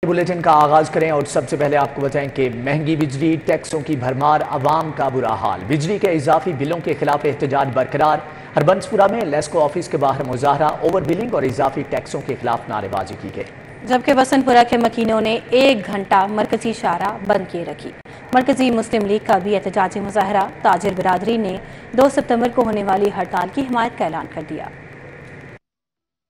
Bulletin का आगाज करें और सबसे पहले आपको बताएं कि महंगी बिजली, टैक्सों की भरमार, अवाम का बुरा हाल। बिजली के इजाफी बिलों के खिलाफ एहतजाज बरकरार। हरबंसपुरा में लेस्को ऑफिस के बाहर मुजाहरा, ओवर बिलिंग और इजाफी टैक्सों के खिलाफ नारेबाजी की गई। जबकि वसंतपुरा के मकीनों ने 1 घंटा मरकजी शाहराह बंद किए रखी। मरकजी मुस्लिम लीग का भी एहतजाजी मुजाहरा। ताजिर बिरादरी ने 2 सितंबर को होने वाली हड़ताल की हिमायत का ऐलान कर दिया।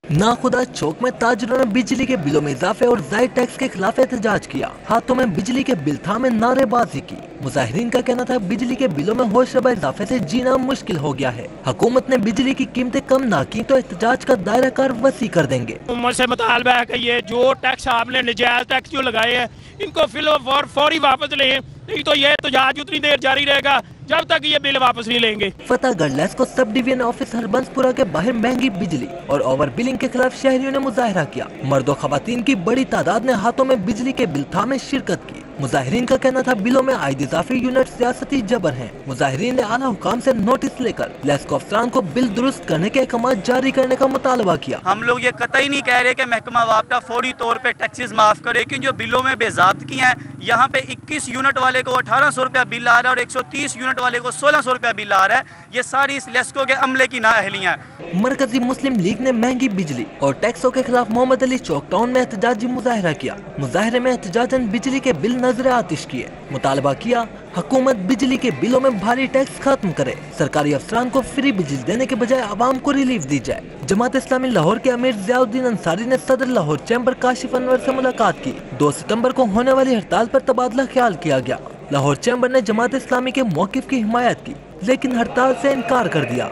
नाखुदा चौक में ताजरों ने बिजली के बिलों में इजाफे और जायद टैक्स के खिलाफ एहतजाज किया। हाथों में बिजली के बिल थामे नारेबाजी की। मुजाहिरीन का कहना था बिजली के बिलों में होशरबा इजाफे से जीना मुश्किल हो गया है। हुकूमत ने बिजली की कीमतें कम ना की तो एहतजाज का दायरा कार वसी कर देंगे। मुझसे मुतालबा है कि ये जो टैक्स आपने नजायज टैक्स जो लगाए हैं इनको फिलहाल फौरी वापस लें, नहीं तो ये एहतजाज उतनी देर जारी रहेगा जब तक ये बिल वापस नहीं लेंगे। Fatehgarh LESCO sub division office Harbanspura के बाहर महंगी बिजली और ओवर बिलिंग के खिलाफ शहरियों ने मुजाहरा किया। मर्द और खवातीन की बड़ी तादाद ने हाथों में बिजली के बिल थामे शिरकत की। मुजाहिरीन का कहना था बिलों में आयद इजाफी यूनिट सियासती जबर हैं। मुजाहिरीन ने आला हुकाम से नोटिस लेकर लेस्को अफसरान को बिल दुरुस्त करने के अहकाम जारी करने का मुतालबा किया। हम लोग ये कतई नहीं कह रहे कि महकमा वापटा फौरी तौर पे टैक्सेस माफ करे, लेकिन जो बिलों में बेज़ाब्तगी हैं, यहाँ पे 21 यूनिट वाले को 1800 रुपया बिल आ रहा है और 130 यूनिट वाले को 1600 रुपया बिल आ रहा है। ये सारी इस लेस्को के अमले की नाअहलियाँ हैं। मरकजी मुस्लिम लीग ने महंगी बिजली और टैक्सों के खिलाफ मोहम्मद अली चौक टाउन में एहतजाजी मुजाहरा किया। मुजाहरे में एहतजाजन बिजली के बिल नजर आतिश किए। मुतालबा किया हुकूमत बिजली के बिलों में भारी टैक्स खत्म करे, सरकारी अफसरान को फ्री बिजली देने के बजाय आवाम को रिलीफ दी जाए। जमात इस्लामी लाहौर के अमीर ज़ियाउद्दीन अंसारी ने सदर लाहौर चैम्बर काशिफ अनवर से मुलाकात की। 2 सितंबर को होने वाली हड़ताल पर तबादला ख्याल किया गया। लाहौर चैम्बर ने जमात इस्लामी के मौकिफ की हिमायत की, लेकिन हड़ताल से इनकार कर दिया।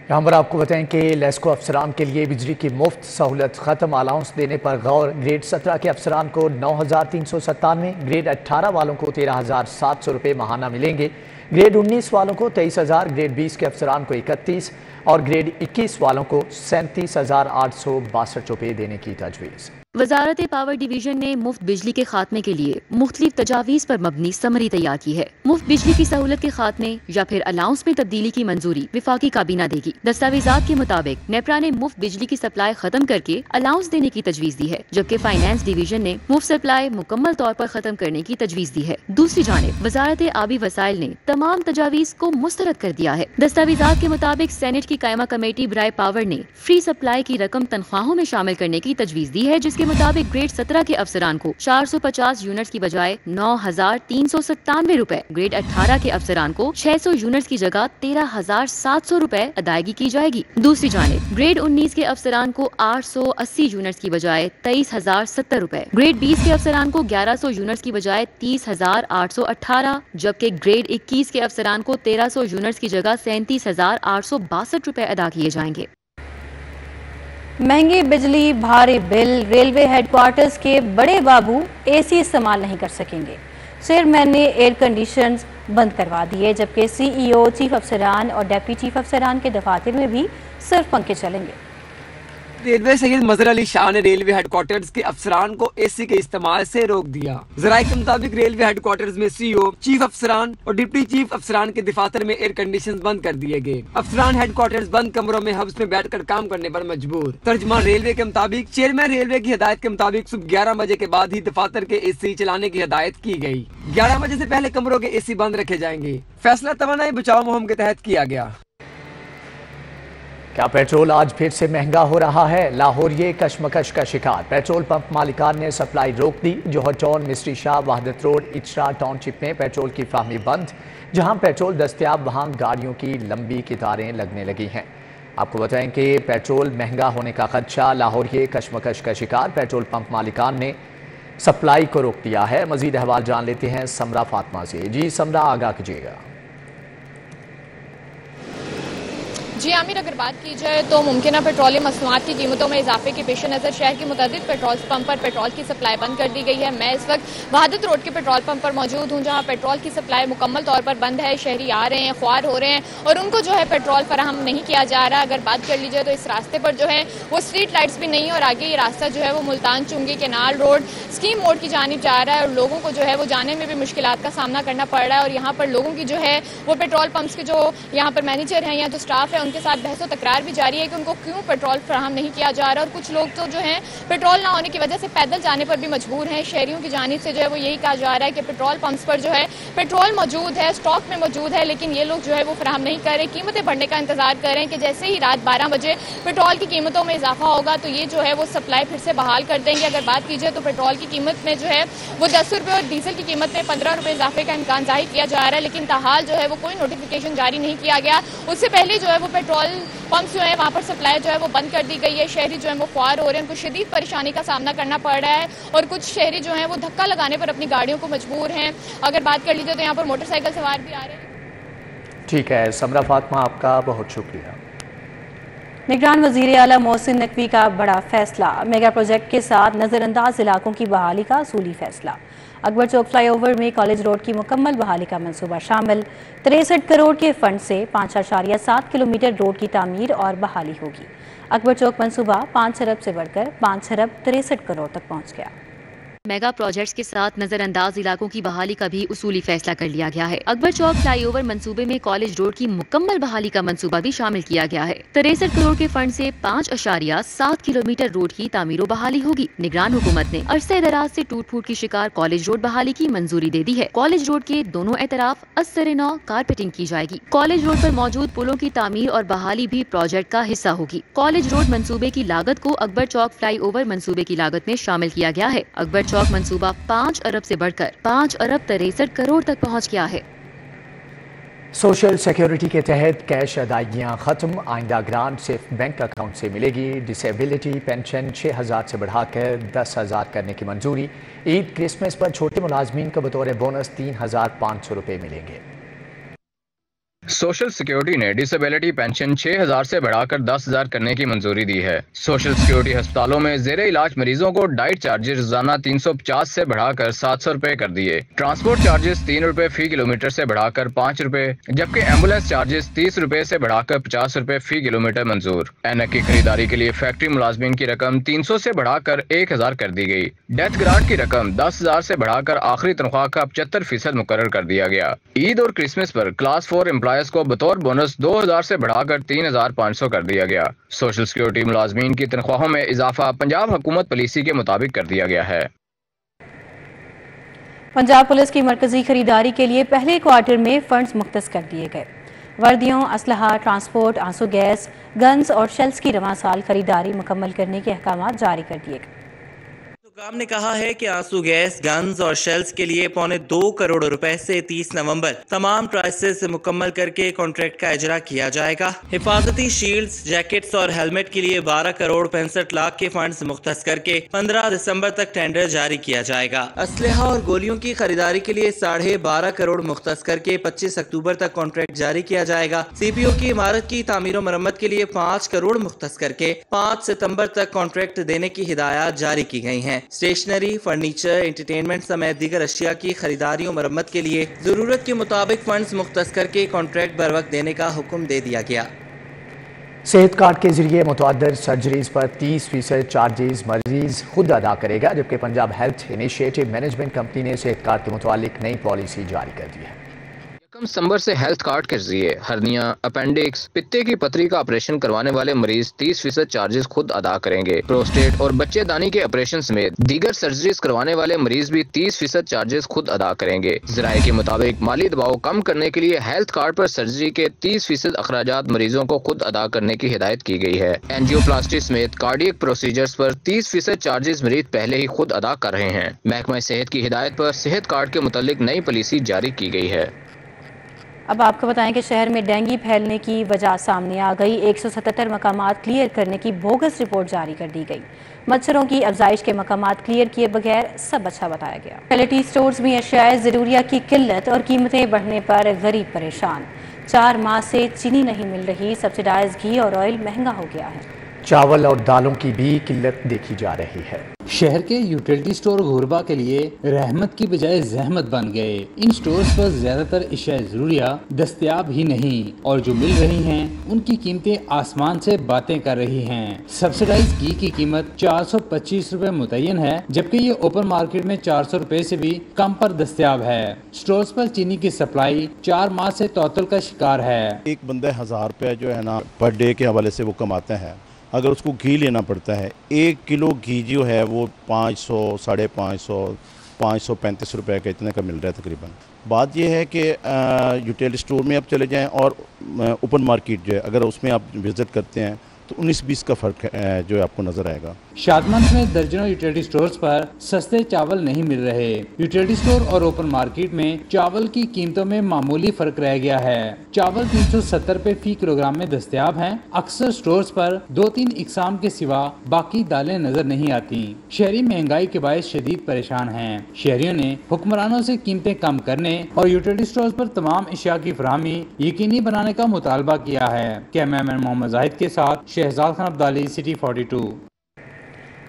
यहाँ पर आपको बताएं कि लेस्को अफसरान के लिए बिजली की मुफ्त सहूलत खत्म, अलाउंस देने पर गौर। ग्रेड 17 के अफसरान को 9397, ग्रेड 18 वालों को 13700 रुपये माहाना मिलेंगे। ग्रेड 19 वालों को 23000, ग्रेड 20 के अफसरान को 31 और ग्रेड 21 वालों को 37,862 रुपये देने की तजवीज़। वजारत पावर डिवीजन ने मुफ्त बिजली के खात्मे के लिए मुख्तलिफ तजावीज़ पर मबनी समरी तैयार की है। मुफ्त बिजली की सहूलत के खात्मे या फिर अलाउंस में तब्दीली की मंजूरी विफाकी काबीना देगी। दस्तावेजात के मुताबिक नेपरा ने मुफ्त बिजली की सप्लाई खत्म करके अलाउंस देने की तजवीज़ दी है, जबकि फाइनेंस डिवीजन ने मुफ्त सप्लाई मुकम्मल तौर पर खत्म करने की तजवीज़ दी है। दूसरी जानिब वजारत आबी वसाइल ने तमाम तजावीज़ को मुस्तरद कर दिया है। दस्तावेजात के मुताबिक सेनेट की कायमा कमेटी बराए पावर ने फ्री सप्लाई की रकम तनख्वाहों में शामिल करने की तजवीज़ दी है, जिसके मुताबिक ग्रेड 17 के अफसरान को 450 यूनिट्स की बजाय 9397 रुपए, ग्रेड 18 के अफसरान को 600 यूनिट्स की जगह 13700 रुपए अदायगी की जाएगी। दूसरी जानिब ग्रेड 19 के अफसरान को 880 यूनिट्स की बजाय 23070 रुपए, ग्रेड 20 के अफसरान को 1100 यूनिट्स की बजाय 30818, जबकि ग्रेड 21 के अफसरान को 1300 यूनिट्स की जगह 37862 रुपए अदा किए जाएंगे। महंगी बिजली, भारी बिल, रेलवे हेडक्वार्टर्स के बड़े बाबू एसी इस्तेमाल नहीं कर सकेंगे। चेयरमैन ने एयर कंडीशनर्स बंद करवा दिए, जबकि सीईओ, चीफ अफसरान और डिप्टी चीफ अफसरान के दफातर में भी सिर्फ पंखे चलेंगे। रेलवे सैयद मजहर अली शाह ने रेलवे हेडक्वार्टर्स के अफसरान को एसी के इस्तेमाल से रोक दिया। जराये के मुताबिक रेलवे हेडक्वार्टर्स में सीईओ, चीफ अफसरान और डिप्टी चीफ अफसरान के दफातर में एयर कंडीशन बंद कर दिए गए। अफसरान हेडक्वार्टर्स बंद कमरों में हब्स में बैठकर काम करने पर मजबूर। तर्जमान रेलवे के मुताबिक चेयरमैन रेलवे की हिदायत के मुताबिक सुबह 11 बजे के बाद ही दफातर के एसी चलाने की हिदायत की गई। 11 बजे से पहले कमरों के एसी बंद रखे जाएंगे। फैसला तवानाई बचाओ मुहिम के तहत किया गया। क्या पेट्रोल आज फिर से महंगा हो रहा है? लाहौरिये कशमकश का शिकार। पेट्रोल पंप मालिकान ने सप्लाई रोक दी। Johar town, Misri Shah, Wahdat road, Ichhra township में पेट्रोल की फराहमी बंद। जहां पेट्रोल दस्तयाब वहां गाड़ियों की लंबी कतारें लगने लगी हैं। आपको बताएं कि पेट्रोल महंगा होने का खदशा। लाहौरिये कशमकश का शिकार। पेट्रोल पंप मालिकान ने सप्लाई को रोक दिया है। मजीद अहवाल जान लेते हैं समरा फातिमा से। जी समरा, आगाह कीजिएगा। जी आमिर, अगर बात की जाए तो मुमकिन पेट्रोलियम मसनूआत की कीमतों में इजाफे के पेश नज़र शहर के मुताबिक पेट्रोल पंप पर पेट्रोल की सप्लाई बंद कर दी गई है। मैं इस वक्त वहादत रोड के पेट्रोल पंप पर मौजूद हूँ, जहाँ पेट्रोल की सप्लाई मुकम्मल तौर पर बंद है। शहरी आ रहे हैं, ख्वार हो रहे हैं और उनको जो है पेट्रोल फराहम नहीं किया जा रहा। अगर बात कर लीजिए तो इस रास्ते पर जो है वो स्ट्रीट लाइट्स भी नहीं, और आगे ये रास्ता जो है वो मुल्तान चुंगी केनाल रोड स्कीम मोड़ की जानिब जा रहा है और लोगों को जो है वो जाने में भी मुश्किलात का सामना करना पड़ रहा है। और यहाँ पर लोगों की जो है वो पेट्रोल पंप्स के जो यहाँ पर मैनेजर हैं या जो स्टाफ है ان के साथ बहस व तकरार भी जारी है कि उनको क्यों पेट्रोल फराहम नहीं किया जा रहा, और कुछ लोग तो जो हैं पेट्रोल ना होने की वजह से पैदल जाने पर भी मजबूर हैं। शहरियों की जानिब से जो है वो यही कहा जा रहा है कि पेट्रोल पंप्स पर जो है पेट्रोल मौजूद है, स्टॉक में मौजूद है, लेकिन ये लोग जो है वो फराहम नहीं कर रहे, कीमतें बढ़ने का इंतजार कर रहे हैं कि जैसे ही रात 12 बजे पेट्रोल की कीमतों में इजाफा होगा तो ये जो है वो सप्लाई फिर से बहाल कर देंगे। अगर बात की जाए तो पेट्रोल की कीमत में जो है वो 10 रुपये और डीजल की कीमत में 15 रुपये इजाफे का इम्कान जाहिर किया जा रहा है, लेकिन ताहाल जो है वो कोई नोटिफिकेशन जारी नहीं किया गया। उससे पहले जो है वो पेट्रोल पंप्स जो है वहाँ पर सप्लाई जो है वो बंद कर दी गई है। शहरी जो है वो ख्वार हो रहे हैं, उनको शदीद परेशानी का सामना करना पड़ रहा है, और कुछ शहरी जो हैं वो धक्का लगाने पर अपनी गाड़ियों को मजबूर हैं। अगर बात कर लीजिए तो यहाँ पर मोटरसाइकिल सवार भी आ रहे हैं। ठीक है समरा फातिमा, आपका बहुत शुक्रिया। निगरान वज़ीर आला मोहसिन नकवी का बड़ा फैसला, मेगा प्रोजेक्ट के साथ नज़रअंदाज इलाकों की बहाली का असूली फैसला। अकबर चौक फ्लाईओवर में कॉलेज रोड की मुकम्मल बहाली का मंसूबा शामिल। 63 करोड़ के फंड से 5.7 किलोमीटर रोड की तामीर और बहाली होगी। अकबर चौक मंसूबा 5 अरब से बढ़कर 5 अरब 63 करोड़ तक पहुँच गया। मेगा प्रोजेक्ट्स के साथ नजरअंदाज इलाकों की बहाली का भी उसूली फैसला कर लिया गया है। अकबर चौक फ्लाईओवर मंसूबे में कॉलेज रोड की मुकम्मल बहाली का मंसूबा भी शामिल किया गया है। 63 करोड़ के फंड से 5.7 किलोमीटर रोड की तामीर बहाली होगी। निगरान हुकूमत ने अरसे दराज से टूट फूट की शिकार कॉलेज रोड बहाली की मंजूरी दे दी है। कॉलेज रोड के दोनों एतराफ अस्सर नौ कारपेटिंग की जाएगी। कॉलेज रोड पर मौजूद पुलों की तामीर और बहाली भी प्रोजेक्ट का हिस्सा होगी। कॉलेज रोड मंसूबे की लागत को अकबर चौक फ्लाईओवर मंसूबे की लागत में शामिल किया गया है। अकबर चौक मंसूबा 5 अरब से बढ़कर 5 अरब 63 करोड़ तक पहुंच गया है। सोशल सिक्योरिटी के तहत कैश अदायगियां खत्म, आइंदा ग्रांट सिर्फ बैंक अकाउंट से मिलेगी। डिसेबिलिटी पेंशन 6,000 से बढ़ाकर 10,000 करने की मंजूरी। ईद क्रिसमस पर छोटे मुलाजमीन को बतौर बोनस 3,500 रुपए मिलेंगे। सोशल सिक्योरिटी ने डिसेबिलिटी पेंशन 6,000 से बढ़ाकर 10,000 करने की मंजूरी दी है। सोशल सिक्योरिटी अस्पतालों में जेरे इलाज मरीजों को डाइट चार्जेस रोजाना 350 से बढ़ाकर 700 रुपए कर दिए। ट्रांसपोर्ट चार्जेस 3 रुपए फी किलोमीटर से बढ़ाकर 5 रुपए, जबकि एम्बुलेंस चार्जेस 30 रुपए से बढ़ाकर 50 रुपए फी किलोमीटर मंजूर। ऐनक की खरीदारी के लिए फैक्ट्री मुलाजमीन की रकम 300 से बढ़ाकर 1,000 कर दी गई। डेथ ग्रांट की रकम 10,000 से बढ़ाकर आखिरी तनख्वाह का 75% मुकर्रर कर दिया गया। ईद और क्रिसमस पर क्लास 4 एम्प्लॉयज को बतौर बोनस 2,000 से बढ़ाकर 3,500 कर दिया गया। सोशल सिक्योरिटी मुलाजमीन की तनख्वाहों में इजाफा पंजाब हुकूमत पॉलिसी के मुताबिक कर दिया गया है। पंजाब पुलिस की मरकजी खरीदारी के लिए पहले क्वार्टर में फंड्स मुख्तस कर दिए गए। वर्दियों, असलहा, ट्रांसपोर्ट, आंसू गैस, गन्स और शेल्स की रवां साल खरीदारी मुकम्मल करने के अहकाम जारी कर दिए गए। हुकाम ने कहा है कि आंसू गैस, गन्स और शेल्स के लिए 2.25 करोड़ रुपए से 30 नवंबर तमाम प्राइसेस मुकम्मल करके कॉन्ट्रैक्ट का इजरा किया जाएगा। हिफाजती शील्ड्स, जैकेट्स और हेलमेट के लिए 12 करोड़ 65 लाख के फंड्स मुख्तस करके 15 दिसंबर तक टेंडर जारी किया जाएगा। असलहा और गोलियों की खरीदारी के लिए 12.5 करोड़ मुख्तस करके 25 अक्टूबर तक कॉन्ट्रैक्ट जारी किया जाएगा। CPO की इमारत की तामीर मरम्मत के लिए 5 करोड़ मुख्तस करके 5 सितंबर तक कॉन्ट्रैक्ट देने की हिदायत जारी की गई हैं। स्टेशनरी, फर्नीचर, एंटरटेनमेंट समेत दीगर अशिया की खरीदारी और मरम्मत के लिए जरूरत के मुताबिक फंड्स मुख्तस करके कॉन्ट्रैक्ट बर वक्त देने का हुक्म दे दिया गया। सेहत कार्ड के जरिए मुतअद्दिद सर्जरीज पर 30% चार्जेस मरीज खुद अदा करेगा, जबकि Punjab health initiative management company ने सेहत कार्ड के मुतालिक नई पॉलिसी जारी कर दी है। कम सितंबर से हेल्थ कार्ड के जरिए हर्निया, अपेंडिक्स, पित्ते की पथरी का ऑपरेशन करवाने वाले मरीज 30% चार्जेस खुद अदा करेंगे। प्रोस्टेट और बच्चेदानी के ऑपरेशन समेत दीगर सर्जरीज करवाने वाले मरीज भी 30% चार्जेस खुद अदा करेंगे। ज़राए के मुताबिक माली दबाव कम करने के लिए हेल्थ कार्ड पर सर्जरी के 30% अखराजात मरीजों को खुद अदा करने की हिदायत की गई है। एंजियोप्लास्टी समेत कार्डियक प्रोसीजर्स पर 30% चार्जेस मरीज पहले ही खुद अदा कर रहे हैं। महकमा सेहत की हिदायत पर सेहत कार्ड के मुतालिक नई पॉलिसी जारी की गई है। अब आपको बताएं कि शहर में डेंगू फैलने की वजह सामने आ गई। 177 मकामात क्लियर करने की बोगस रिपोर्ट जारी कर दी गई। मच्छरों की अफजाइश के मकामात क्लियर किए बगैर सब अच्छा बताया गया। रियलिटी स्टोर्स में अशियाए ज़रूरिया की किल्लत और कीमतें बढ़ने पर गरीब परेशान। 4 माह से चीनी नहीं मिल रही, सब्सिडाइज घी और ऑयल महंगा हो गया है। चावल और दालों की भी किल्लत देखी जा रही है। شہر کے یوٹیلٹی سٹور غربا کے لیے رحمت کی بجائے زحمت بن گئے۔ ان سٹورز پر زیادہ تر اشیاء ضروریہ دستیاب ہی نہیں اور جو مل رہی ہیں ان کی قیمتیں آسمان سے باتیں کر رہی ہیں۔ سبسڈائز گھی کی قیمت 425 روپے متعین ہے، جبکہ یہ اوپن مارکیٹ میں 400 روپے سے بھی کم پر دستیاب ہے۔ سٹورز پر چینی کی سپلائی 4 ماہ سے تعطل کا شکار ہے۔ ایک بندہ 1000 روپے جو ہے نا پر ڈے کے حوالے سے وہ کماتا ہے، اگر اس کو گھی لینا پڑتا ہے 1 کلو گھی جو ہے وہ 500 550 535 روپے کا اتنے کا مل رہا ہے تقریباً۔ بات یہ ہے کہ یوٹیلٹی سٹور میں آپ چلے جائیں اور اوپن مارکیٹ جو ہے اگر اس میں آپ وزٹ کرتے ہیں تو 19-20 کا فرق جو آپ کو نظر آئے گا۔ شادمند میں درجنوں یوٹیلٹی سٹورز پر سستے چاول نہیں مل رہے۔ یوٹیلٹی سٹور اور اوپن مارکیٹ میں چاول کی قیمتوں میں معمولی فرق رہ گیا ہے۔ چاول 370 روپے فی کلو گرام میں دستیاب ہیں۔ اکثر سٹورز پر 2-3 اقسام کے سوا باقی دالیں نظر نہیں آتی۔ شہری مہنگائی کے باعث شدید پریشان ہیں۔ شہریوں نے حکمرانوں سے قیمتیں کم کرنے اور یوٹیلٹی سٹورز پر تمام اشیاء کی فراہمی یقینی بنانے کا مطالبہ کیا ہے۔ کیمرامین محمد زاہد کے ساتھ شہزاد خان عبدالی، سٹی 42۔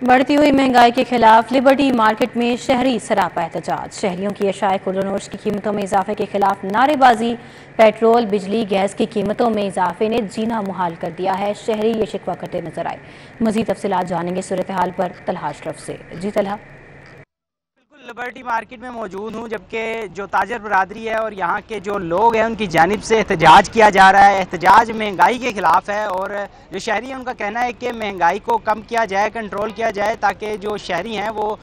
بڑھتی ہوئی مہنگائی کے خلاف لبرٹی مارکیٹ میں شہری سراپا احتجاج۔ شہریوں کی اشیاء خوردونوش کی قیمتوں میں اضافے کے خلاف نعرے بازی۔ پیٹرول، بجلی، گیس کی قیمتوں میں اضافے نے جینا محال کر دیا ہے۔ شہری یہ شکوہ کرتے نظر آئے۔ مزید تفصیلات جانیں گے صورتحال پر طلحہ اشرف سے۔ جی طلحہ۔ لبرٹی مارکیٹ میں موجود ہوں، جبکہ جو تاجر برادری ہے اور یہاں کے جو لوگ ہیں ان کی جانب سے احتجاج کیا جا رہا ہے۔ احتجاج مہنگائی کے خلاف ہے اور جو شہری ہیں ان کا کہنا ہے کہ مہنگائی کو کم کیا جائے، کنٹرول کیا جائے تاکہ جو شہری ہیں وہ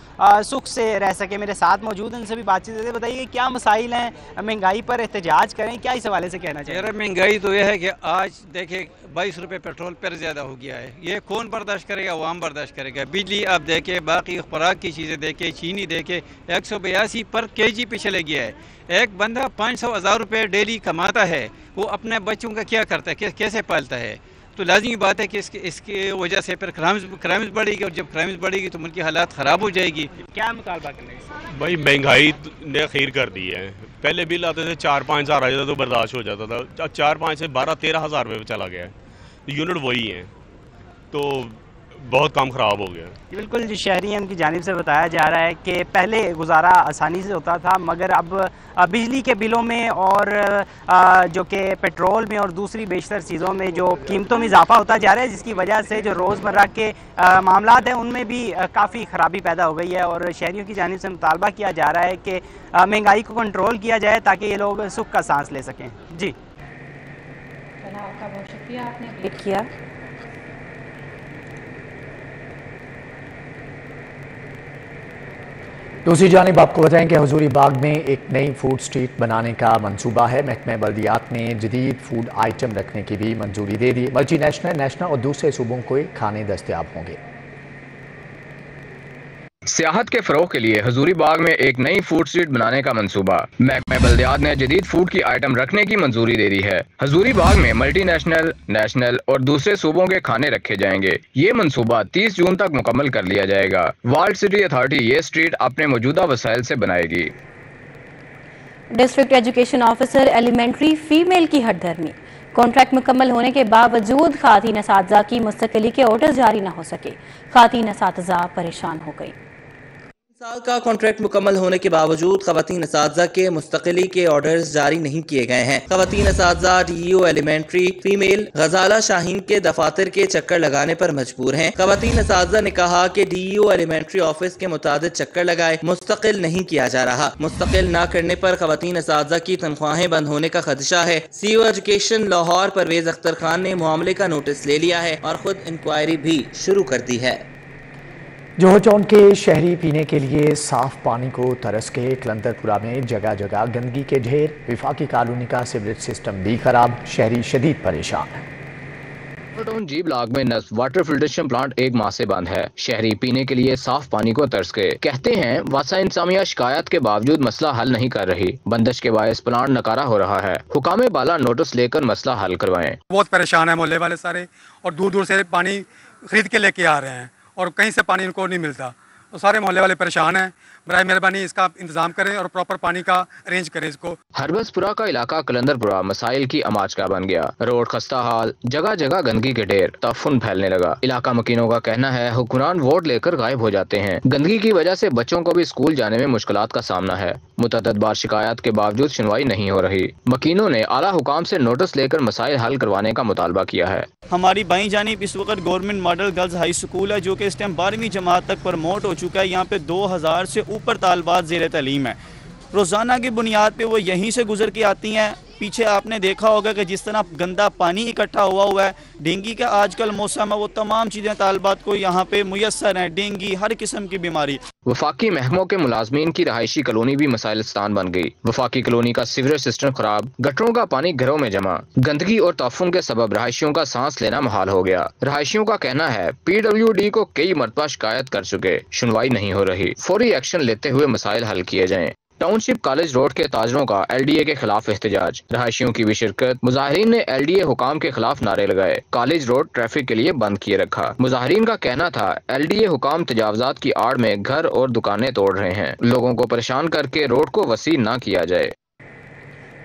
سکھ سے رہ سکے۔ میرے ساتھ موجود ہیں، ان سے بھی بات چیت کرتے۔ بتائیے کیا مسائل ہیں، مہنگائی پر احتجاج کریں، کیا اس حوالے سے کہنا چاہیے؟ مہنگائی تو یہ ہے کہ آج دیکھیں 22 روپے پیٹرول پر زیادہ ہو گیا ہے۔ یہ کون برداشت کرے گا؟ عوام برداشت کرے گا۔ بجلی آپ دیکھیں، باقی خوراک کی چیزیں دیکھیں، چینی دیکھیں، 182 پر کے جی پہ چلے گیا ہے۔ ایک بندہ 500,000 روپے ڈیلی کماتا ہے، وہ اپنے بچوں کا کیا کرتا ہے، کیسے پالتا ہے؟ تو لازمی بات ہے کہ اس کی وجہ سے پھر کرائمز بڑھے گی، اور جب کرائمز بڑھے گی تو ملک کی حالات خراب ہو جائے گی۔ کیا مطالبہ کرنا ہے؟ بھائی مہنگائی نے خیر کر دی ہے۔ پہلے بل آتے تھے 4-5 ہزار آ جاتا تو برداشت ہو جاتا تھا، 4-5 سے 12-13 ہزار روپے پہ چلا گیا ہے۔ یونٹ وہی ہیں تو بہت کام خراب ہو گیا۔ بالکل، جو شہری ہیں ان کی جانب سے بتایا جا رہا ہے کہ پہلے گزارا آسانی سے ہوتا تھا، مگر اب بجلی کے بلوں میں اور جو کہ پیٹرول میں اور دوسری بیشتر چیزوں میں جو قیمتوں میں اضافہ ہوتا جا رہا ہے، جس کی وجہ سے جو روزمرہ کے معاملات ہیں ان میں بھی کافی خرابی پیدا ہو گئی ہے، اور شہریوں کی جانب سے مطالبہ کیا جا رہا ہے کہ مہنگائی کو کنٹرول کیا جائے تاکہ یہ لوگ سکھ کا سانس لے سکیں۔ جی آپ کا بہت شکریہ، آپ نے اپڈیٹ کیا۔ دوسری جانب آپ کو بتائیں کہ حضوری باغ میں ایک نئی فوڈ سٹریٹ بنانے کا منصوبہ ہے۔ محکمہ بلدیات نے جدید فوڈ آئٹم رکھنے کی بھی منظوری دے دی۔ ملٹی نیشنل اور دوسرے صوبوں کو کھانے دستیاب ہوں گے۔ سیاحت کے فروغ کے لیے حضوری باغ میں ایک نئی فوڈ سٹریٹ بنانے کا منصوبہ۔ محکمہ بلدیات نے جدید فوڈ کی آئٹم رکھنے کی منظوری دے دی ہے۔ حضوری باغ میں ملٹی نیشنل اور دوسرے صوبوں کے کھانے رکھے جائیں گے۔ یہ منصوبہ 30 جون تک مکمل کر لیا جائے گا۔ والڈ سٹی اتھارٹی یہ سٹریٹ اپنے موجودہ وسائل سے بنائے گی۔ District education officer elementary female کی ہٹ دھرمی۔ کانٹریکٹ مکمل ہونے کے باوجود خواتین اساتذہ کی مستقلی کے آرڈر جاری نہ ہو سکے۔ خواتین اساتذہ پریشان ہو گئی۔ سال کا کانٹریکٹ مکمل ہونے کے باوجود خواتین اساتذہ کے مستقلی کے آرڈرز جاری نہیں کیے گئے ہیں۔ خواتین اساتذہ ڈی ای او ایلیمنٹری فیمیل غزالہ شاہین کے دفاتر کے چکر لگانے پر مجبور ہیں۔ خواتین اساتذہ نے کہا کہ ڈی ای او ایلیمنٹری آفس کے متعدد چکر لگائے، مستقل نہیں کیا جا رہا۔ مستقل نہ کرنے پر خواتین اساتذہ کی تنخواہیں بند ہونے کا خدشہ ہے۔ سی او ایجوکیشن لاہور پرویز اختر خان نے معاملے کا نوٹس لے لیا ہے اور خود انکوائری بھی شروع کر دی ہے۔ جوہر ٹاؤن کے شہری پینے کے لیے صاف پانی کو ترس کے کلندر پورہ میں جگہ جگہ گندگی کے ڈھیر۔ وفاقی کالونی کا سیوریج سسٹم بھی خراب، شہری شدید پریشان۔ جوہر ٹاؤن جی بلاک میں نصب واٹر فلٹریشن پلانٹ 1 ماہ سے بند ہے۔ شہری پینے کے لیے صاف پانی کو ترس کے کہتے ہیں واسطہ انتظامیہ شکایت کے باوجود مسئلہ حل نہیں کر رہی۔ بندش کے باعث پلانٹ ناکارہ ہو رہا ہے۔ حکام بالا نوٹس لے کر مسئلہ حل کروائیں۔ بہت پریشان ہیں محلے والے سارے، اور دور دور سے پانی خرید کے لے کے آ رہے ہیں اور کہیں سے پانی ان کو نہیں ملتا، तो सारे मोहल्ले वाले परेशान हैं। बराए मेहरबानी इसका इंतजाम करें और प्रॉपर पानी का अरेंज करें इसको। हरबसपुरा का इलाका कलंदरपुरा मसाइल की अमाज का बन गया। रोड खस्ता हाल, जगह जगह गंदगी के ढेर, तफुन फैलने लगा। इलाका मकीनों का कहना है हुक्मरान वोट लेकर गायब हो जाते हैं। गंदगी की वजह से बच्चों को भी स्कूल जाने में मुश्किलात का सामना है। मुतअद्दिद बार शिकायत के बावजूद सुनवाई नहीं हो रही। मकीनों ने आला हुकाम से नोटिस लेकर मसाइल हल करवाने का मुतालबा किया है। हमारी बाईं जानिब इस वक्त government model girls high school है जो कि इस टाइम 12वीं जमात तक प्रमोट हो चुका है। यहाँ पे 2000 से ऊपर तालिबात ज़ेर तालीम है। रोज़ाना की बुनियाद पे वो यहीं से गुजर के आती हैं। पीछे आपने देखा होगा कि जिस तरह गंदा पानी इकट्ठा हुआ है, डेंगू का आजकल मौसम है, वो तमाम चीज़ें तालिबात को यहाँ पे मुयस्सर हैं। डेंगू हर किस्म की बीमारी। वफाकी महकमों के मुलाजमीन की रहायशी कॉलोनी भी मसाइलस्तान बन गई। वफाकी कॉलोनी का सीवरेज सिस्टम खराब, गटरों का पानी घरों में जमा, गंदगी और ताफुन के सबब रहायशियों का सांस लेना मुहाल हो गया। रहायशियों का कहना है PWD को कई मरतबा शिकायत कर चुके, सुनवाई नहीं हो रही। फौरी एक्शन लेते हुए मसाइल हल किए जाएं। टाउनशिप कॉलेज रोड के ताजरों का LDA के खिलाफ एहतजाज, रहायशियों की भी शिरकत। मुजाहिरीन ने LDA हुकाम के खिलाफ नारे लगाए। कॉलेज रोड ट्रैफिक के लिए बंद किए रखा। मुजाहिरीन का कहना था LDA हुकाम तजावजात की आड़ में घर और दुकानें तोड़ रहे हैं। लोगों को परेशान करके रोड को वसी न किया जाए।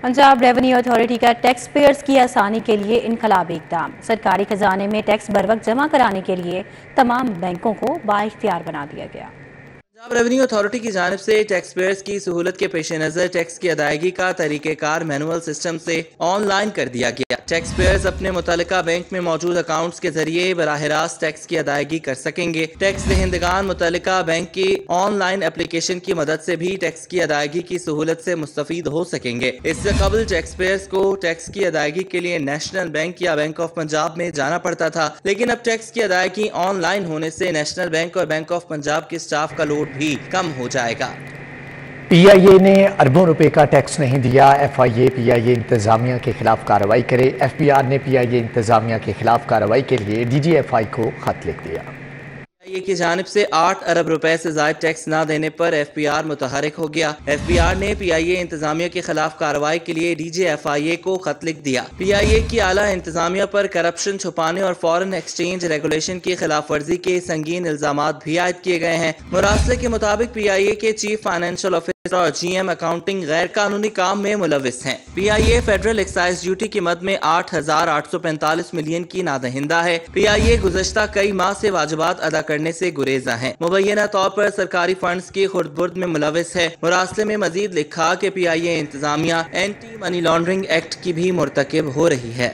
पंजाब रेवेन्यू अथॉरिटी का टैक्स पेयर्स की आसानी के लिए इनकलाबी इक़दाम। सरकारी खजाने में टैक्स बर वक्त जमा कराने के लिए तमाम बैंकों को बाइख्तियार बना दिया गया। पंजाब रेवेन्यू अथॉरिटी की जानिब से टैक्स पेयर्स की सहूलत के पेश नज़र टैक्स की अदायगी का तरीक़ेकार मैनुअल सिस्टम से ऑनलाइन कर दिया गया। टैक्स पेयर्स अपने मुतल्लिका बैंक में मौजूद अकाउंट्स के जरिए बराह रास्त टैक्स की अदायगी कर सकेंगे। टैक्स दहिंदगान मुतल्लिका बैंक की ऑनलाइन एप्लीकेशन की मदद से भी टैक्स की अदायगी की सहूलत से मुस्तफीद हो सकेंगे। इससे कबल टैक्स पेयर्स को टैक्स की अदायगी के लिए नेशनल बैंक या बैंक ऑफ पंजाब में जाना पड़ता था, लेकिन अब टैक्स की अदायगी ऑनलाइन होने से नेशनल बैंक और बैंक ऑफ पंजाब के स्टाफ का लोड भी कम हो जाएगा। PIA ने अरबों रुपए का टैक्स नहीं दिया, FIA PIA इंतजामिया के खिलाफ कार्रवाई करे। FBR ने PIA इंतजामिया के खिलाफ कार्रवाई के लिए DGFI को खत लिख दिया। PIA की जानिब से 8 अरब रुपए से ज्यादा टैक्स न देने पर FBR मुतहरिक हो गया। FBR ने PIA इंतजामिया के खिलाफ कार्रवाई के लिए DGFIA को खत लिख दिया। PIA की आला इंतजामिया पर करप्शन छुपाने और फॉरेन एक्सचेंज रेगुलेशन की खिलाफ वर्जी के संगीन इल्जामात भी आयद किए गए हैं। मुरासले के मुताबिक PIA के चीफ फाइनेंशियल ऑफिसर और GM अकाउंटिंग गैर कानूनी काम में मुलविस हैं। PIA फेडरल एक्साइज ड्यूटी की मद में 8,845 मिलियन की नादहिंदा है। PIA गुज़श्ता कई माह से वाजिबात अदा करने से गुरेजा है। मुबैना तौर पर सरकारी फंड्स की खुर्द-बुर्द में मुलविस है। मुरासले में मजीद लिखा कि PIA इंतजामिया एंटी मनी लॉन्ड्रिंग एक्ट की भी मुर्तकिब हो रही है।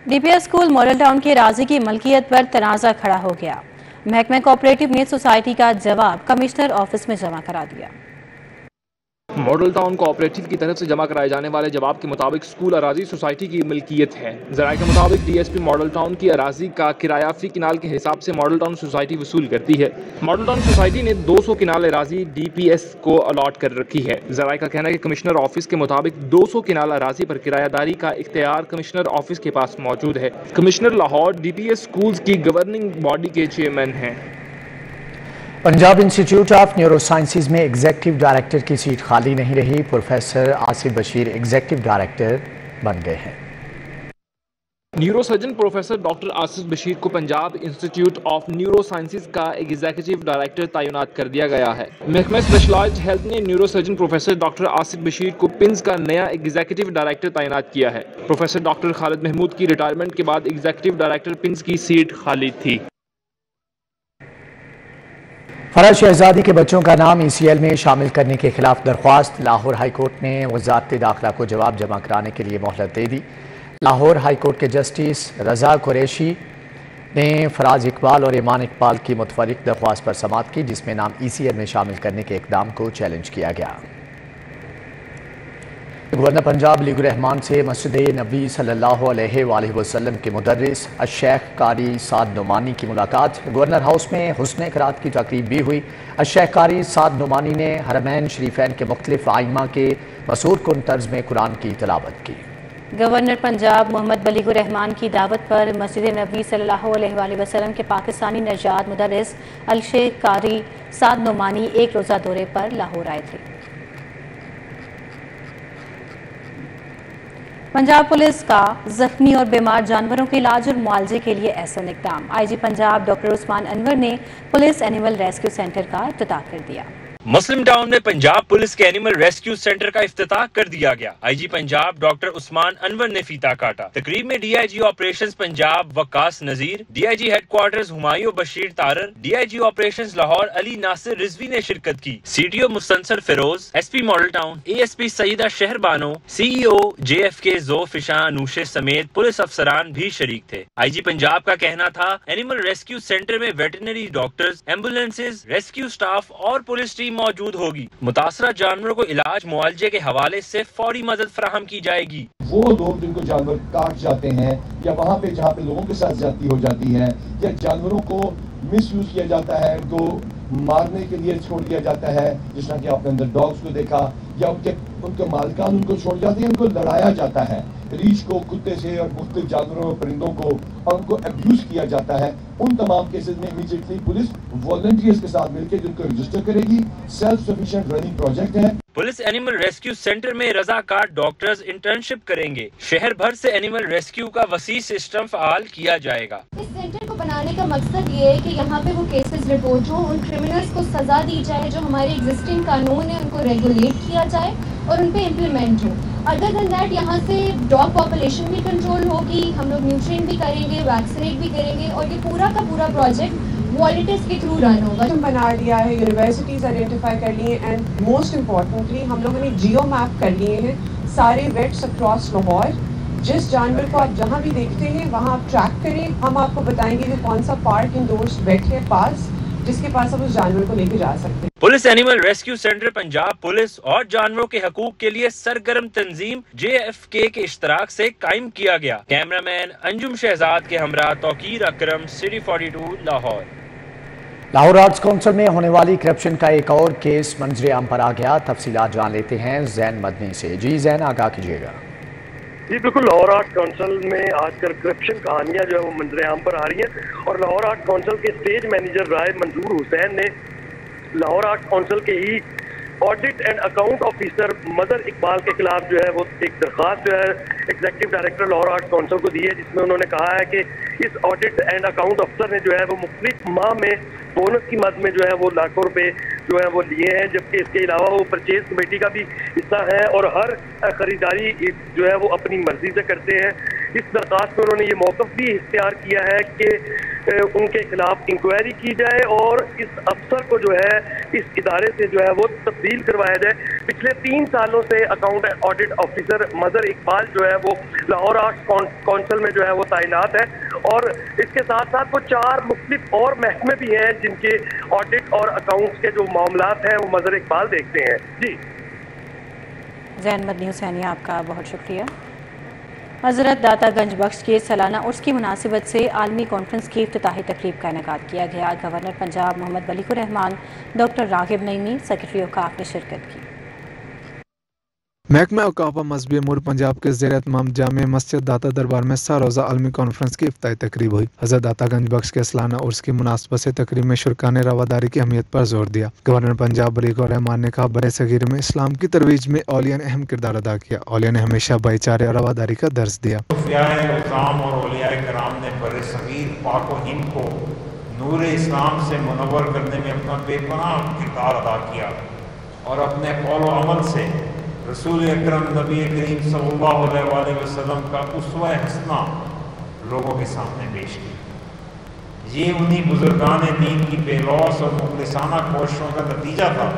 DPS स्कूल मॉडल टाउन के राजी की मलकियत पर तनाज़ा खड़ा हो गया। महकमा कोऑपरेटिव ने सोसाइटी का जवाब कमिश्नर ऑफिस में जमा करा दिया। मॉडल टाउन कोऑपरेटिव की तरफ से जमा कराए जाने वाले जवाब के मुताबिक स्कूल अराजी सोसाइटी की मिल्कियत है। ज़राए के मुताबिक DSP मॉडल टाउन की अराजी का किराया फी किनाल के हिसाब से मॉडल टाउन सोसाइटी वसूल करती है। मॉडल टाउन सोसाइटी ने 200 किनाल अराजी DPS को अलॉट कर रखी है। ज़राए का कहना है कि कमिश्नर ऑफिस के मुताबिक 200 किनाल अराजी पर किरायादारी का इख्तियार कमिश्नर ऑफिस के पास मौजूद है। कमिश्नर लाहौर DPS स्कूल्स की गवर्निंग बॉडी के चेयरमैन हैं। Punjab institute of neuro sciences में एग्जीक्यूटिव डायरेक्टर की सीट खाली नहीं रही। Professor Asif Bashir executive director बन गए हैं। Neuro surgeon professor doctor Asif Bashir को Punjab institute of neuro sciences का एग्जीक्यूटिव डायरेक्टर तैनात कर दिया गया है। महकमा स्पेशलाइज्ड हेल्थ ने neuro surgeon professor doctor Asif Bashir को पिंस का नया एग्जीक्यूटिव डायरेक्टर तैनात किया है। प्रोफेसर डॉक्टर खालिद महमूद की रिटायरमेंट के बाद एग्जीक्यूटिव डायरेक्टर पिंस की सीट खाली थी। फराज शहजादी के बच्चों का नाम ECL में शामिल करने के खिलाफ दरख्वास्त। लाहौर हाई कोर्ट ने वजारत दाखिला को जवाब जमा कराने के लिए मोहलत दे दी। लाहौर हाई कोर्ट के जस्टिस रजा कुरैशी ने फराज इकबाल और ईमान इकबाल की मुतफरिक दरख्वास्त पर समाअत की, जिसमें नाम ECL में शामिल करने के इकदाम को चैलेंज किया गया। गवर्नर पंजाब लीग रहमान से मस्जिद नबी सल्लल्लाहु अलैहि वसल्लम के मुदर्रिस अशेख कारी साद नुमानी की मुलाकात। गवर्नर हाउस में हुस्न क़रात की तकरीब भी हुई। अशेख कारी साद नुमानी ने हरमैन शरीफैन के मुख्तलिफ आइम्मा के मसूर कुन तर्ज में कुरान की तिलावत की। गवर्नर पंजाब मोहम्मद बलीगुर रहमान की दावत पर मस्जिद नबी सल्लल्लाहु अलैहि वसल्लम के पाकिस्तानी नजात मुदर्रिस अशेख कारी साद नुमानी एक रोज़ा दौरे पर लाहौर आए थे। पंजाब पुलिस का जख्मी और बीमार जानवरों के इलाज और मुआवजे के लिए एहसन इक़दाम। IG पंजाब डॉक्टर उस्मान अनवर ने पुलिस एनिमल रेस्क्यू सेंटर का इफ्तिताह कर दिया। मुस्लिम टाउन में पंजाब पुलिस के एनिमल रेस्क्यू सेंटर का इफ्तिताह कर दिया गया। IG पंजाब डॉक्टर उस्मान अनवर ने फीता काटा। तकरीब में DIG operations Punjab Waqas Nazir, DIG headquarters Humayun Bashir Tarar, DIG operations Lahore Ali Nasir Rizvi ने शिरकत की। CTO Mustansar Feroz, SP Model Town ASP Syeda Shehr Bano, CEO JFK जोफिशा अनूशे समेत पुलिस अफसरान भी शरीक थे। IG पंजाब का कहना था एनिमल रेस्क्यू सेंटर में veterinary doctors, ambulances, rescue staff और पुलिस टीम मौजूद होगी। मुतासरा जानवरों को इलाज मुआवजे के हवाले से फौरी मदद फराहम की जाएगी। वो लोग जिनको जानवर काट जाते हैं या वहाँ पे जहाँ पे लोगों के साथ ज्यादती हो जाती है या जानवरों को मिसयूज किया जाता है, उनको मारने के लिए छोड़ दिया जाता है, जिस तरह कि आपने अंदर डॉग्स को देखा, या उनके मालिकान उनको छोड़ जाते हैं, उनको लड़ाया जाता है, रीछ को कुत्ते से और मुख्तलिफ जानवरों और परिंदों को और उनको अब्यूज किया जाता है। उन तमाम केसेस में इमीडिएटली पुलिस वॉलंटियर्स के साथ मिलकर जिनको रजिस्टर करेगी। सेल्फ सफिशिएंट रनिंग प्रोजेक्ट है। पुलिस एनिमल रेस्क्यू सेंटर में रजाकार डॉक्टर्स इंटर्नशिप करेंगे। शहर भर से एनिमल रेस्क्यू का वसी सिस्टम फाल किया जाएगा। इस सेंटर को बनाने का मकसद ये है कि यहाँ पे वो केसेस रिपोर्ट हो, उन क्रिमिनल्स को सजा दी जाए, जो हमारे एग्जिस्टिंग कानून है उनको रेगुलेट किया जाए और उन पे इम्प्लीमेंट हो। अदर देन दैट यहाँ से डॉग पॉपुलेशन भी कंट्रोल होगी, हम लोग न्यूट्रिएंट भी करेंगे, वैक्सीनेट भी करेंगे और ये पूरा का पूरा प्रोजेक्ट वॉलंटियर्स के थ्रू रन होगा। हम बना लिया है, यूनिवर्सिटीज़ आइडेंटिफाई कर लिए एंड मोस्ट इम्पॉर्टेंटली हम लोगों ने जियो मैप कर लिए हैं सारे वेट्स अक्रॉस लाहौर। जिस जानवर को आप जहाँ भी देखते हैं वहाँ आप ट्रैक करें, हम आपको बताएंगे कि कौन सा पार्क इंडोर्स्ड वेट है पास, जिसके पास आप उस जानवर को लेके जा सकते हैं। Police animal rescue centre Punjab police और जानवरों के हकूक के लिए सरगर्म तंजीम JFK के इश्तराक से कायम किया गया। कैमरामैन अंजुम शहजाद के हमरा Tauqeer Akram, city 42 Lahore. Lahore arts council में होने वाली करप्शन का एक और केस मंजरे आम पर आ गया। तफसीलात जान लेते हैं जैन मदनी से। जी जैन, आगाह कीजिएगा। जी बिल्कुल, लाहौर आर्ट काउंसिल में आजकल करप्शन कहानियां जो है वो मंजरे आम पर आ रही हैं और लाहौर आर्ट काउंसिल के स्टेज मैनेजर राय मंजूर हुसैन ने लाहौर आर्ट काउंसिल के ही ऑडिट एंड अकाउंट ऑफिसर मदर इकबाल के खिलाफ जो है वो एक दरख्वास्त जो है executive director Lahore art council को दी है, जिसमें उन्होंने कहा है कि इस ऑडिट एंड अकाउंट ऑफिसर ने जो है वो मुख्तलिफ माह में बोनस की मद में जो है वो लाखों रुपए जो है वो लिए हैं, जबकि इसके अलावा वो परचेज कमेटी का भी हिस्सा है और हर खरीदारी जो है वो अपनी मर्जी से करते हैं। इस दरख्वास्त में उन्होंने ये मौक़िफ़ भी इख्तियार किया है कि उनके खिलाफ इंक्वायरी की जाए और इस अफसर को जो है इस इदारे से जो है वो तब्दील करवाया जाए। पिछले 3 सालों से अकाउंट ऑडिट ऑफिसर मदर इकबाल जो है वो लाहौर आर्ट काउंसिल में जो है वो तैनात है और इसके साथ साथ वो 4 मुख्तलिफ और महकमे भी हैं जिनके ऑडिट और अकाउंट्स के जो मामलात हैं वो मदर इकबाल देखते हैं। जी जैन मदनी हुसैनी, आपका बहुत शुक्रिया। हज़रत दाता गंज बख्श के सालाना उर्स की मुनासिबत से आलमी कॉन्फ्रेंस की इफ्तिताही तकरीब का इनेकाद किया गया। गवर्नर पंजाब मोहम्मद वलीकुर रहमान, डॉक्टर रागिब नईमी, सेक्रेटरी औकाफ ने शिरकत की। महकमा औकाफ व मज़हबी अमूर पंजाब के ज़ेर एहतमाम जामे मस्जिद दाता दरबार में सारोज़ा आलमी कॉन्फ्रेंस की इफ्तिताही तकरीब हुई। हज़रत दाता गंज बख्श के सालाना उर्स की मुनासिबत से तकरीब में शुरका ने रवादारी की अहमियत पर जोर दिया। गवर्नर पंजाब वलीकुर रहमान ने कहा, बड़े सगीर में इस्लाम की तरवीज में औलिया ने अहम किरदार अदा किया। औलिया ने हमेशा भाईचारे और रवादारी का दर्ज दिया। और औलिया कराम ने बड़े सगीर पाक व हिंद को नूर इस्लाम से मुनव्वर करने में अपना बेपनाह किरदार अदा किया और अपने कौल व अमल से रसूल अकरम नबी करीम सल्लल्लाहु अलैहि वसल्लम का उसवा हसना लोगों के सामने पेश किया। ये उन्हीं बुजुर्गान दीन की बेलौस और मुखलिसाना कोशिशों का नतीजा था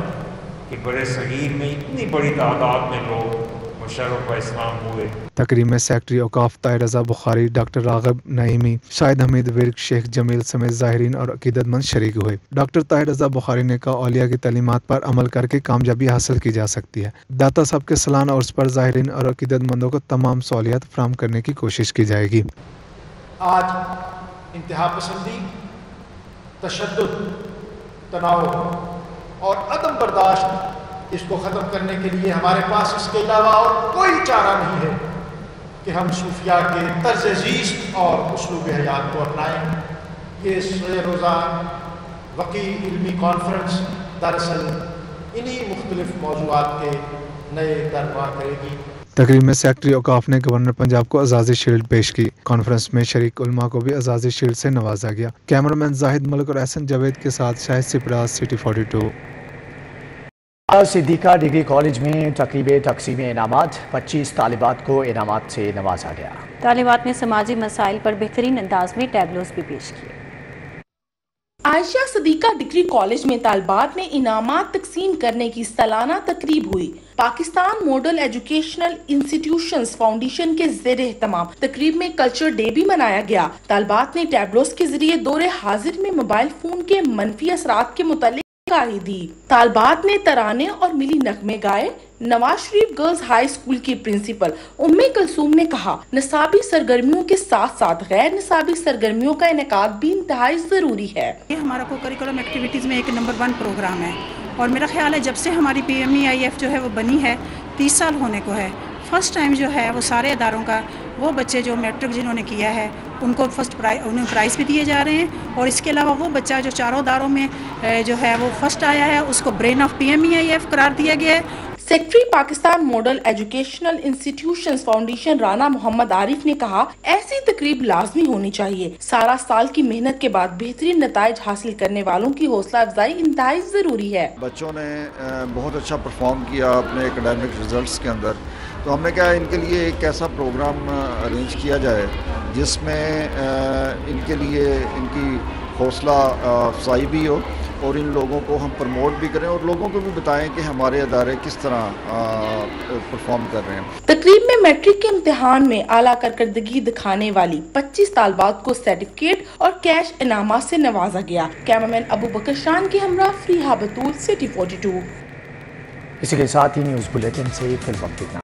कि बड़े सगीर में इतनी बड़ी तादाद में लोग मुशर्रफ व इस्लाम हुए। तकरीब में सेक्रेटरी औकाफ ताहिर रज़ा बुखारी, डॉक्टर रागिब नईमी, शाहिद हमीद विर्क, शेख जमील समेत ज़ाहिरीन और अकीदतमंद शरीक हुए। डॉक्टर ताहिर रज़ा बुखारी ने कहा, औलिया की तालीमात पर अमल करके कामयाबी हासिल की जा सकती है। दाता साहब के सालाना उर्स पर ज़ाहिरीन और अकीदतमंदों को तमाम सहूलियात फराहम करने की कोशिश की जाएगी। आज इंतहा पसंदी, तशद्दुद, तनाव और अदम बर्दाश्त इसको ख़त्म करने के लिए हमारे पास इसके अलावा और कोई चारा नहीं है कि हम सूफिया के तर्ज ज़ीस्त और उसलूब हयात को अपनाएं। ये रोज़ा वकी इल्मी कॉन्फ्रेंस दरअसल इन्हीं मुख्तलिफ मौज़ूआत के नए दरबार करेगी। तकरीब में सेक्रेटरी औकाफ ने गवर्नर पंजाब को आज़ादी शील्ड पेश की। कॉन्फ्रेंस में शरीक उलमा को भी आज़ादी शील्ड से नवाजा गया। कैमरामैन जाहिद मलिक और एहसन जावेद के साथ शाहिद सिपराज, सिटी 42। सिद्दीका डिग्री कॉलेज में तकरीब तकसीम इनामात, 25 तालिबात को इनामात से नवाजा गया। तालिबात ने समाजी मसाइल पर बेहतरीन अंदाज में टैबलोस भी पेश किए। आयशा सिद्दीका डिग्री कॉलेज में तालिबात ने इनामात तकसीम करने की सालाना तकरीब हुई। Pakistan model educational institutions foundation के ज़ेरे एहतमाम तकरीब में कल्चर डे भी मनाया गया। तालिबात ने टैबलोस के जरिए दौरे हाजिर में मोबाइल फोन के मनफी असरात के मुतालिक आगाही दी। तालिबात ने तराने और मिली नगमे गाए। Nawaz Sharif girls high school की प्रिंसिपल उम्मे कुलसूम ने कहा, निसाबी सरगर्मियों के साथ साथ गैर निसाबी सरगर्मियों का इनेकाद भी इंतहाई जरूरी है। ये हमारा को करिकुलम एक्टिविटीज में एक नंबर 1 प्रोग्राम है और मेरा ख्याल है जब से हमारी PMEIF जो है वो बनी है 30 साल होने को है। फर्स्ट टाइम जो है वो सारे इदारों का वो बच्चे जो मैट्रिक जिन्होंने किया है उनको उन्हें प्राइज़ भी दिए जा रहे हैं और इसके अलावा वो बच्चा जो चारों इदारों में जो है वो फर्स्ट आया है उसको ब्रेन ऑफ PMEIF करार दिया गया है। Secretary Pakistan model educational institutions foundation Rana Mohammad Arif ने कहा, ऐसी तकरीब लाजमी होनी चाहिए। सारा साल की मेहनत के बाद बेहतरीन नताइज हासिल करने वालों की हौसला अफजाई इंतहाई जरूरी है। बच्चों ने बहुत अच्छा परफॉर्म किया अपने एकेडमिक रिजल्ट्स के अंदर, तो हमने कहा इनके लिए एक ऐसा प्रोग्राम अरेंज किया जाए जिसमें इनके लिए इनकी हौसला अफजाई भी हो और इन लोगों को हम प्रमोट भी करें और लोगों को भी बताएं कि हमारे अदारे किस तरह परफॉर्म कर रहे हैं। तकरीब में मैट्रिक के इम्तिहान में आला कारकर्दगी दिखाने वाली 25 तालिबात को सर्टिफिकेट और कैश इनामात से नवाजा गया। कैमरामैन अबू बकर शान के हमरा फरीहा बतूल, सिटी 42। इसी के साथ ही न्यूज़ बुलेटिन से फिल वक्त इतना।